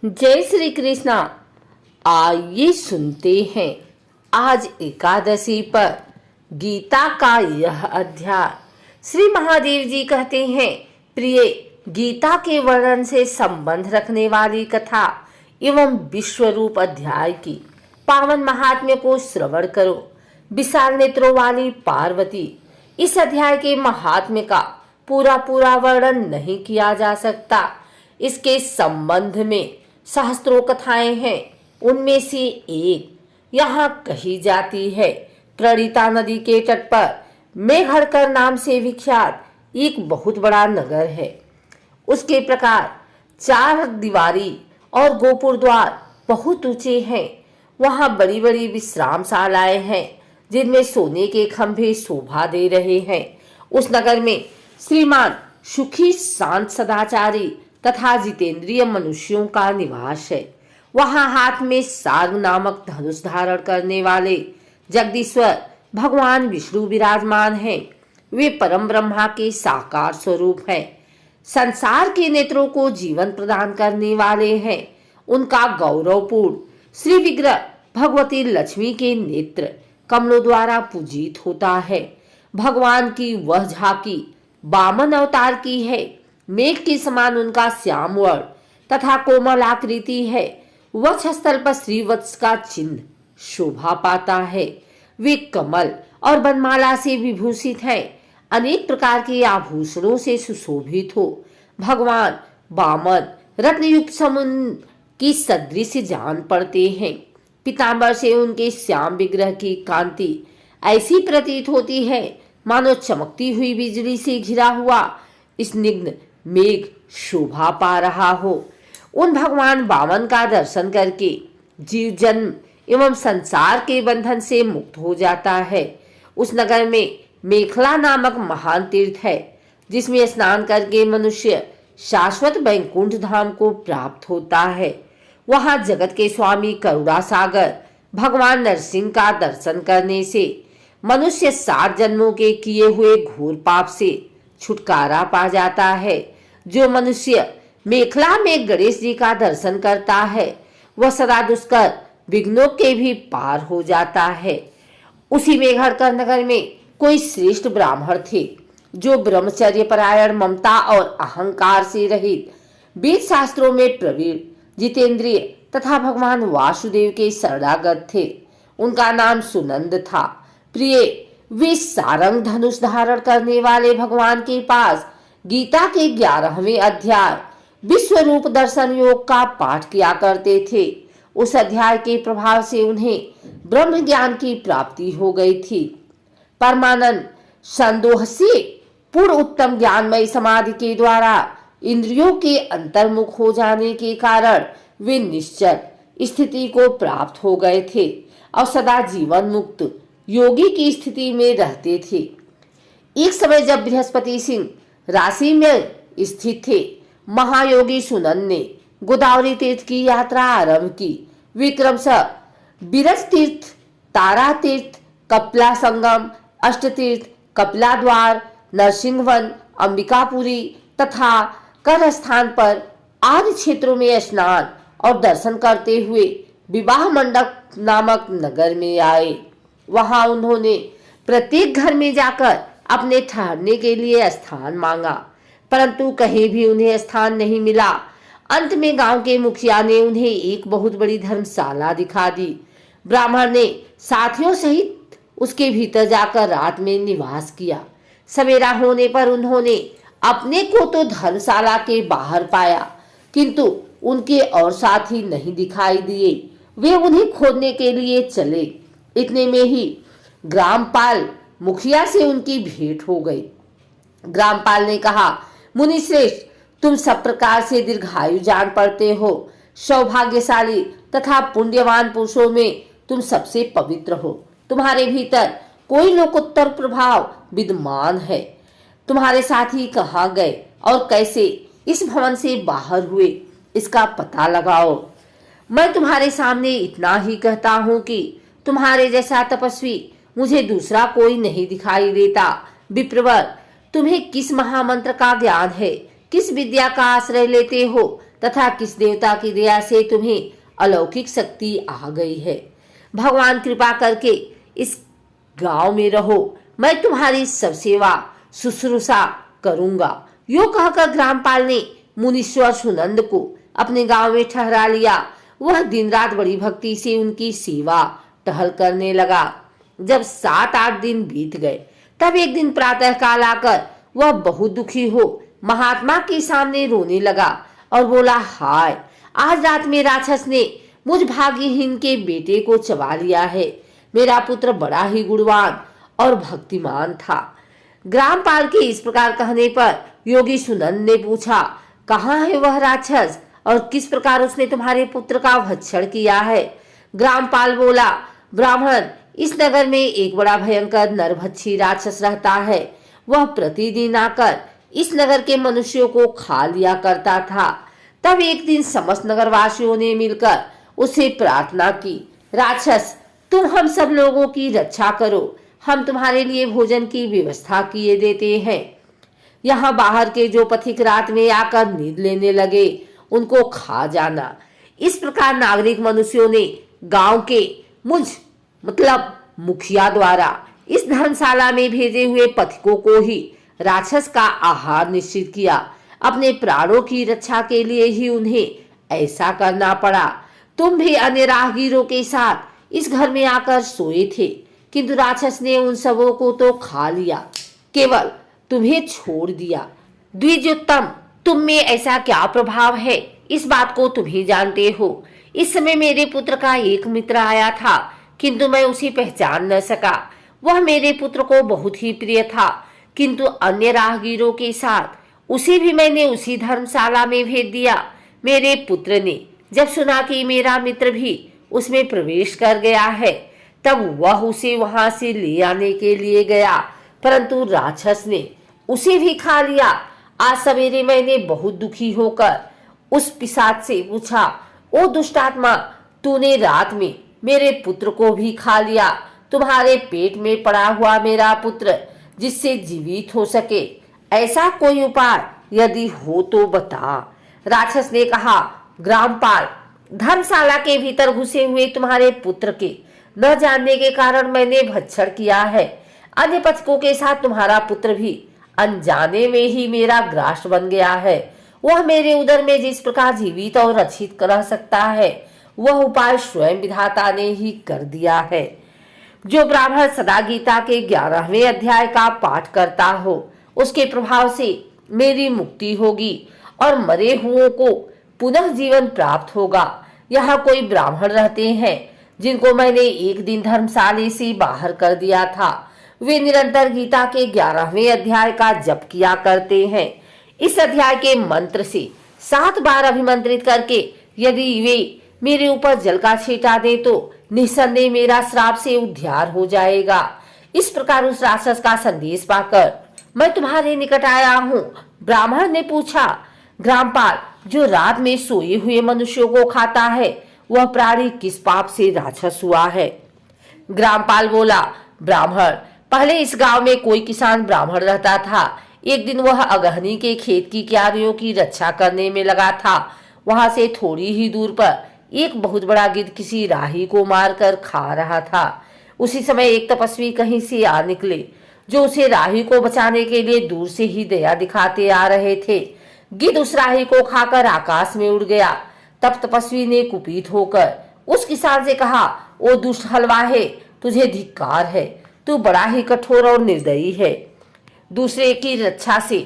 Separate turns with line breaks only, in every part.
जय श्री कृष्णा। आइए सुनते हैं आज एकादशी पर गीता का यह अध्याय। श्री महादेव जी कहते हैं, प्रिय, गीता के वर्णन से संबंध रखने वाली कथा एवं विश्वरूप अध्याय की पावन महात्म्य को श्रवण करो। विशाल नेत्रों वाली पार्वती, इस अध्याय के महात्म्य का पूरा वर्णन नहीं किया जा सकता। इसके संबंध में सहस्त्रों कथाएं हैं। उनमें से एक यहाँ कही जाती है। प्रणीता नदी के तट पर मेघड़कर नाम से विख्यात एक बहुत बड़ा नगर है। उसके प्रकार 4 दीवारी और गोपुर द्वार बहुत ऊंचे हैं। वहाँ बड़ी बड़ी विश्रामशालाएं हैं जिनमें सोने के खंभे शोभा दे रहे हैं। उस नगर में श्रीमान सुखी, शांत, सदाचारी तथा जितेंद्रिय मनुष्यों का निवास है। वहाँ हाथ में सार्ग नामक धनुष धारण करने वाले जगदीश्वर भगवान विष्णु विराजमान हैं। वे परम ब्रह्मा के साकार स्वरूप हैं। संसार के नेत्रों को जीवन प्रदान करने वाले हैं। उनका गौरवपूर्ण श्री विग्रह भगवती लक्ष्मी के नेत्र कमलों द्वारा पूजित होता है। भगवान की वह झांकी वामन अवतार की है। मेघ के समान उनका श्याम वर्ण तथा कोमल आकृति है। वक्षस्थल पर श्रीवत्स का चिन्ह शोभा पाता है। वे कमल और बनमाला से विभूषित हैं। अनेक प्रकार के आभूषणों से सुशोभित हो। भगवान वामन रत्नयुक्त समुद्र की सदृश जान पड़ते हैं। पीतांबर से उनके श्याम विग्रह की कांति ऐसी प्रतीत होती है मानो चमकती हुई बिजली से घिरा हुआ स्निग्ध मेघ शोभा पा रहा हो। उन भगवान वामन का दर्शन करके जीव जन्म एवं संसार के बंधन से मुक्त हो जाता है। उस नगर में मेखला नामक महान तीर्थ है जिसमें स्नान करके मनुष्य शाश्वत वैकुंठ धाम को प्राप्त होता है। वहां जगत के स्वामी करुणा सागर भगवान नरसिंह का दर्शन करने से मनुष्य 7 जन्मों के किए हुए घोर पाप से छुटकारा पा जाता है। जो मनुष्य मेखला में गणेश जी का दर्शन करता है वह सदा दुष्कर विघ्नों के भी पार हो जाता है। उसी मेघड़कर नगर में कोई श्रेष्ठ ब्राह्मण थे जो ब्रह्मचर्य परायण, ममता और अहंकार से रहित, वेद शास्त्रों में प्रवीण, जितेंद्रिय तथा भगवान वासुदेव के शरणागत थे। उनका नाम सुनंद था। प्रिय, वे सारंग धनुष धारण करने वाले भगवान के पास गीता के 11वें अध्याय विश्वरूप दर्शन योग का पाठ किया करते थे। उस अध्याय के प्रभाव से उन्हें ब्रह्म ज्ञान की प्राप्ति हो गई थी। परमानंद संदोह से पूर्ण उत्तम ज्ञानमय समाधि के द्वारा इंद्रियों के अंतर्मुख हो जाने के कारण वे निश्चल स्थिति को प्राप्त हो गए थे और सदा जीवन मुक्त योगी की स्थिति में रहते थे। एक समय जब बृहस्पति सिंह राशि में स्थित थे, महायोगी सुनंद ने गोदावरी तीर्थ की यात्रा आरंभ की। विक्रम बिरज तीर्थ, तारा तीर्थ, कपिला संगम, अष्ट तीर्थ, कपिला द्वार, नरसिंहवन, अंबिकापुरी तथा कर स्थान पर आदि क्षेत्रों में स्नान और दर्शन करते हुए विवाह मंडप नामक नगर में आए। वहां उन्होंने प्रत्येक घर में जाकर अपने ठहरने के लिए स्थान मांगा, परंतु कहीं भी उन्हें स्थान नहीं मिला। अंत में गांव के मुखिया ने उन्हें एक बहुत बड़ी धर्मशाला दिखा दी। ब्राह्मण ने साथियों सहित उसके भीतर जाकर रात में निवास किया। सवेरा होने पर उन्होंने अपने को तो धर्मशाला के बाहर पाया, किंतु उनके और साथी नहीं दिखाई दिए। वे उन्हें खोजने के लिए चले। इतने में ही ग्रामपाल मुखिया से उनकी भेंट हो गई। ग्रामपाल ने कहा, मुनि श्रेष्ठ, तुम सब प्रकार से दीर्घायु जान पड़ते हो। सौभाग्यशाली तथा पुण्यवान पुरुषों में तुम सबसे पवित्र हो। तुम्हारे भीतर कोई लोकोत्तर प्रभाव विद्यमान है। तुम्हारे साथी कहाँ गए और कैसे इस भवन से बाहर हुए, इसका पता लगाओ। मैं तुम्हारे सामने इतना ही कहता हूँ कि तुम्हारे जैसा तपस्वी मुझे दूसरा कोई नहीं दिखाई देता। विप्रवर, तुम्हें किस महामंत्र का ज्ञान है? किस विद्या का आश्रय लेते हो तथा किस देवता की दया से तुम्हें अलौकिक शक्ति आ गई है। भगवान कृपा करके इस गांव में रहो, मैं तुम्हारी सब सेवा शुश्रूषा करूंगा। यो कहकर ग्रामपाल ने मुनीश्वर सुनंद को अपने गांव में ठहरा लिया। वह दिन रात बड़ी भक्ति से उनकी सेवा टहल करने लगा। जब 7-8 दिन बीत गए, तब एक दिन प्रातः काल आकर वह बहुत दुखी हो महात्मा के सामने रोने लगा और बोला, हाय, आज रात में राक्षस ने मुझ भाग्यहीन के बेटे को चबा लिया है। मेरा पुत्र बड़ा ही गुणवान और भक्तिमान था। ग्रामपाल के इस प्रकार कहने पर योगी सुनंद ने पूछा, कहाँ है वह राक्षस और किस प्रकार उसने तुम्हारे पुत्र का भक्षण किया है? ग्रामपाल बोला, ब्राह्मण, इस नगर में एक बड़ा भयंकर नरभक्षी राक्षस रहता है। वह प्रतिदिन आकर इस नगर के मनुष्यों को खा लिया करता था। तब एक दिन समस्त नगरवासियों ने मिलकर उसे प्रार्थना की, राक्षस, तुम हम सब लोगों की रक्षा करो, हम तुम्हारे लिए भोजन की व्यवस्था किए देते हैं। यहाँ बाहर के जो पथिक रात में आकर नींद लेने लगे उनको खा जाना। इस प्रकार नागरिक मनुष्यों ने गांव के मुखिया द्वारा इस धर्मशाला में भेजे हुए पथिकों को ही राक्षस का आहार निश्चित किया। अपने प्राणों की रक्षा के लिए ही उन्हें ऐसा करना पड़ा। तुम भी अन्य राहगीरों के साथ इस घर में आकर सोए थे, किंतु राक्षस ने उन सबों को तो खा लिया, केवल तुम्हें छोड़ दिया। द्विजोत्तम, तुम में ऐसा क्या प्रभाव है, इस बात को तुम ही जानते हो। इस समय मेरे पुत्र का एक मित्र आया था, किंतु मैं उसे पहचान न सका। वह मेरे पुत्र को बहुत ही प्रिय था, किंतु अन्य राहगीरों के साथ उसे भी मैंने उसी धर्मशाला में भेज दिया। मेरे पुत्र ने जब सुना कि मेरा मित्र भी उसमें प्रवेश कर गया है, तब वह उसे वहां से ले आने के लिए गया, परंतु राक्षस ने उसे भी खा लिया। आज सवेरे मैंने बहुत दुखी होकर उस पिशाच से पूछा, ओ दुष्टात्मा, तूने रात में मेरे पुत्र को भी खा लिया। तुम्हारे पेट में पड़ा हुआ मेरा पुत्र जिससे जीवित हो सके, ऐसा कोई उपाय यदि हो तो बता। राक्षस ने कहा, ग्रामपाल, धर्मशाला के भीतर घुसे हुए तुम्हारे पुत्र के न जानने के कारण मैंने भक्षण किया है। अन्य पथिकों के साथ तुम्हारा पुत्र भी अनजाने में ही मेरा ग्रास बन गया है। वह मेरे उदर में जिस प्रकार जीवित और रक्षित रह सकता है, वह उपाय स्वयं विधाता ने ही कर दिया है। जो ब्राह्मण सदा गीता के 11वें अध्याय का पाठ करता हो, उसके प्रभाव से मेरी मुक्ति होगी और मरे हुओं को पुनः जीवन प्राप्त होगा। यहाँ कोई ब्राह्मण रहते हैं जिनको मैंने एक दिन धर्मशाला से बाहर कर दिया था। वे निरंतर गीता के 11वें अध्याय का जप किया करते हैं। इस अध्याय के मंत्र से 7 बार अभिमंत्रित करके यदि वे मेरे ऊपर जल का छींटा दे तो निस्संदेह मेरा श्राप से उद्धार हो जाएगा। इस प्रकार उस राक्षस का संदेश पाकर मैं तुम्हारे निकट आया हूँ। ब्राह्मण ने पूछा, ग्रामपाल, जो रात में सोए हुए मनुष्यों को खाता है, वह प्राणी किस पाप से राक्षस हुआ है? ग्रामपाल बोला, ब्राह्मण, पहले इस गांव में कोई किसान ब्राह्मण रहता था। एक दिन वह अगहनी के खेत की क्यारियों की रक्षा करने में लगा था। वहां से थोड़ी ही दूर पर एक बहुत बड़ा गिद्ध किसी राही को मारकर खा रहा था। उसी समय एक तपस्वी कहीं से आ निकले, जो उसे राही को बचाने के लिए दूर से ही दया दिखाते आ रहे थे। गिद्ध उस राही को खाकर आकाश में उड़ गया। तब तपस्वी ने कुपित होकर उस किसान से कहा, ओ दुष्ट हलवाहे, तुझे धिक्कार है, तू बड़ा ही कठोर और निर्दयी है। दूसरे की रक्षा से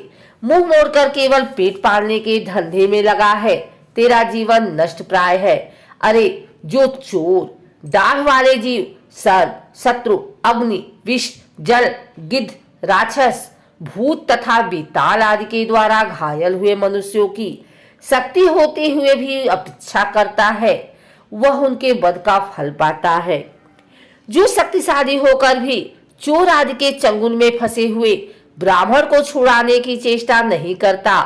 मुंह मोड़कर केवल पेट पालने के धंधे में लगा है। तेरा जीवन नष्ट प्राय है। अरे जो चोर, दाग वाले जीव, सर्प, शत्रु, अग्नि, विष, जल, गिद्ध, राक्षस, भूत तथा बेताल आदि के द्वारा घायल हुए मनुष्यों की शक्ति होते हुए भी अपेक्षा करता है, वह उनके वध का फल पाता है। जो शक्तिशाली होकर भी चोर आदि के चंगुल में फंसे हुए ब्राह्मण को छुड़ाने की चेष्टा नहीं करता,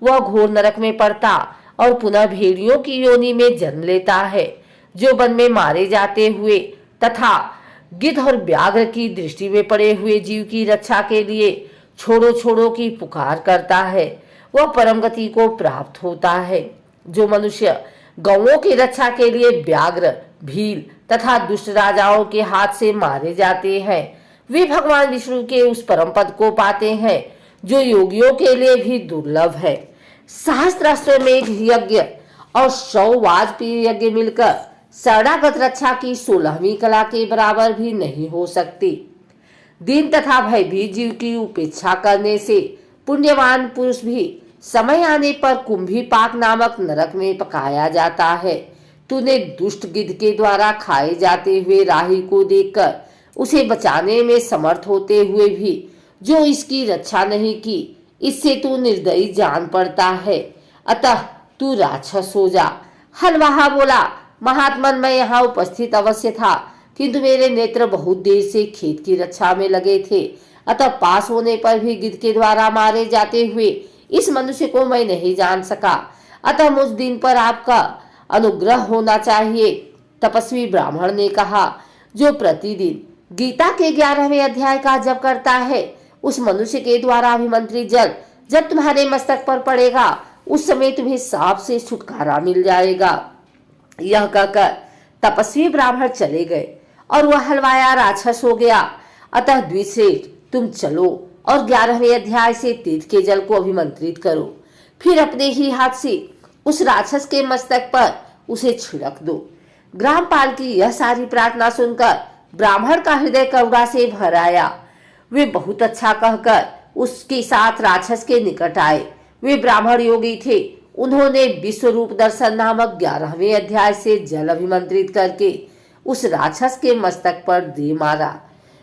वह घोर नरक में पड़ता और पुनः भेड़ियों की योनि में जन्म लेता है। जो वन में मारे जाते हुए तथा गिद्ध और व्याघ्र की दृष्टि में पड़े हुए जीव की रक्षा के लिए छोड़ो छोड़ो की पुकार करता है, वह परम गति को प्राप्त होता है। जो मनुष्य गौओं की रक्षा के लिए व्याघ्र, भील तथा दुष्ट राजाओं के हाथ से मारे जाते हैं, वे भगवान विष्णु के उस परम पद को पाते हैं जो योगियों के लिए भी दुर्लभ है। सहस्त्राश्वमेध यज्ञ और 100 वाजपेयी यज्ञ मिलकर शरणागत रक्षा की 16वीं कला के बराबर भी नहीं हो सकती। दीन तथा भयभीत जीव की उपेक्षा करने से पुण्यवान पुरुष भी समय आने पर कुंभी पाक नामक नरक में पकाया जाता है। तूने दुष्ट गिद्ध के द्वारा खाए जाते हुए राही को देखकर उसे बचाने में समर्थ होते हुए भी जो इसकी रक्षा नहीं की, इससे तू निर्दयी जान पड़ता है। अतः तू राक्षस हो जा। हलवाहा बोला, महात्मन, मैं यहाँ उपस्थित अवश्य था, किंतु मेरे नेत्र बहुत देर से खेत की रक्षा में लगे थे। अतः पास होने पर भी गिद्ध के द्वारा मारे जाते हुए इस मनुष्य को मैं नहीं जान सका। अतः मुझ दिन पर आपका अनुग्रह होना चाहिए। तपस्वी ब्राह्मण ने कहा, जो प्रतिदिन गीता के 11वें अध्याय का जप करता है, उस मनुष्य के द्वारा अभिमंत्रित जल जब तुम्हारे मस्तक पर पड़ेगा, उस समय तुम्हें सांप से छुटकारा मिल जाएगा। यह कहकर तपस्वी ब्राह्मण चले गए और वह हलवाया राक्षस हो गया। अतः द्विश्रेष्ठ, तुम चलो और 11वें अध्याय से तीर्थ के जल को अभिमंत्रित करो, फिर अपने ही हाथ से उस राक्षस के मस्तक पर उसे छिड़क दो। ग्रामपाल की यह सारी प्रार्थना सुनकर ब्राह्मण का हृदय करुणा से भर आया। वे बहुत अच्छा कहकर उसके साथ राक्षस के निकट आए। वे ब्राह्मण योगी थे। उन्होंने विश्व रूप दर्शन नामक 11वें अध्याय से जल अभिमंत्रित करके उस राक्षस के मस्तक पर दे मारा।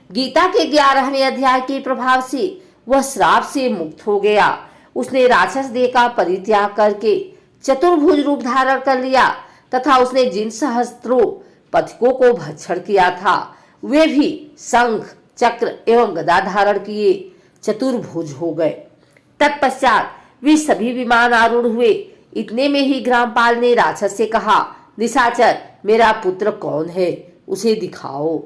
गीता के 11वें अध्याय के प्रभाव से वह श्राप से मुक्त हो गया। उसने राक्षस देह का परित्याग करके चतुर्भुज रूप धारण कर लिया तथा उसने जिन सहस्त्रों पथिकों को भक्षण किया था, वे भी शंख, चक्र एवं गदा धारण किए चतुर्भुज हो गए। तत्पश्चात वे सभी विमान आरूढ़ हुए। इतने में ही ग्रामपाल ने राक्षस से कहा, निशाचर, मेरा पुत्र कौन है, उसे दिखाओ।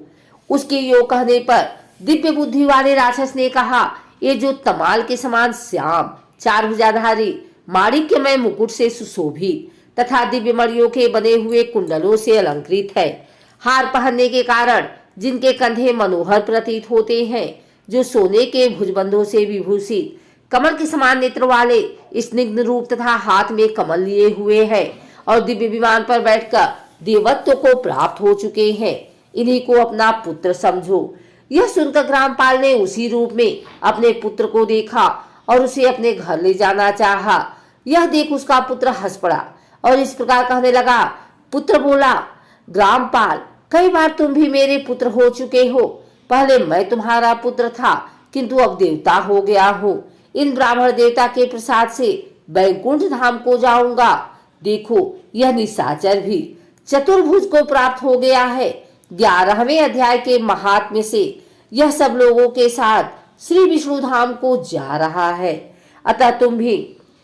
उसके यो कहने पर दिव्य बुद्धि वाले राक्षस ने कहा, ये जो तमाल के समान श्याम, 4 भुजाधारी, माणिक्यमय मुकुट से सुशोभित तथा दिव्य मणियों के बने हुए कुंडलों से अलंकृत है, हार पहनने के कारण जिनके कंधे मनोहर प्रतीत होते हैं, जो सोने के भुजबंधों से विभूषित, कमल के समान नेत्र वाले, स्निग्ध रूप तथा हाथ में कमल लिए हुए हैं और दिव्य विमान पर बैठकर देवत्व को प्राप्त हो चुके हैं, इन्हीं को अपना पुत्र समझो। यह सुनकर ग्रामपाल ने उसी रूप में अपने पुत्र को देखा और उसे अपने घर ले जाना चाहा। यह देख उसका पुत्र हंस पड़ा और इस प्रकार कहने लगा। पुत्र बोला, ग्रामपाल, कई बार तुम भी मेरे पुत्र हो चुके हो। पहले मैं तुम्हारा पुत्र था, किंतु अब देवता हो गया हूँ। इन ब्राह्मण देवता के प्रसाद से बैकुंठ धाम को जाऊंगा। देखो, यह निशाचर भी चतुर्भुज को प्राप्त हो गया है। 11वें अध्याय के महात्म्य से यह सब लोगों के साथ श्री विष्णु धाम को जा रहा है। अतः तुम भी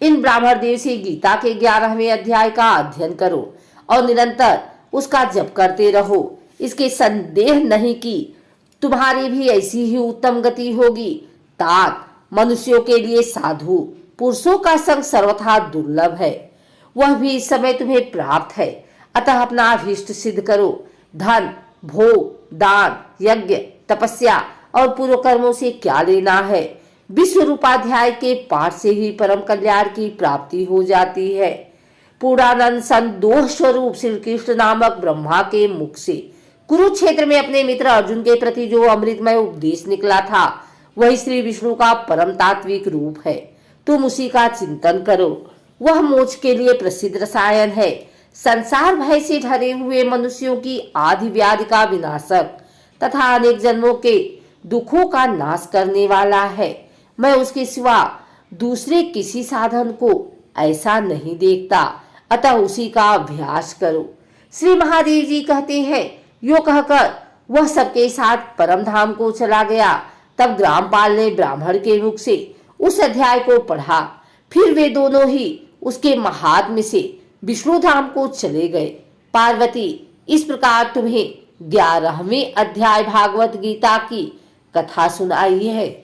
इन ब्राह्मण देव से गीता के 11वें अध्याय का अध्ययन करो और निरंतर उसका जप करते रहो। इसके संदेह नहीं कि तुम्हारी भी ऐसी ही उत्तम गति होगी। तात, मनुष्यों के लिए साधु पुरुषों का संग सर्वथा दुर्लभ है, वह भी इस समय तुम्हें प्राप्त है। अतः अपना अभीष्ट सिद्ध करो। धन, भोग, दान, यज्ञ, तपस्या और पूर्व कर्मों से क्या लेना है। विश्व रूपाध्याय के पाठ से ही परम कल्याण की प्राप्ति हो जाती है। पूर्णानंद संदोष स्वरूप श्री कृष्ण नामक ब्रह्मा के मुख से कुरुक्षेत्र में अपने मित्र अर्जुन के प्रति जो अमृतमय उपदेश निकला था, वही श्री विष्णु का परम तात्विक रूप है। तुम उसी का चिंतन करो। वह मोक्ष के लिए प्रसिद्ध रसायन है। संसार भय से ढरे हुए मनुष्यों की आदि व्याधि का विनाशक तथा अनेक जन्मों के दुखों का नाश करने वाला है। मैं उसके सिवा दूसरे किसी साधन को ऐसा नहीं देखता। अतः उसी का अभ्यास करो। श्री महादेव जी कहते हैं, यो कहकर वह सबके साथ परम धाम को चला गया। तब ग्रामपाल ने ब्राह्मण के मुख से उस अध्याय को पढ़ा। फिर वे दोनों ही उसके महात्म्य से विष्णु धाम को चले गए। पार्वती, इस प्रकार तुम्हें 11वें अध्याय भागवत गीता की कथा सुनाई है।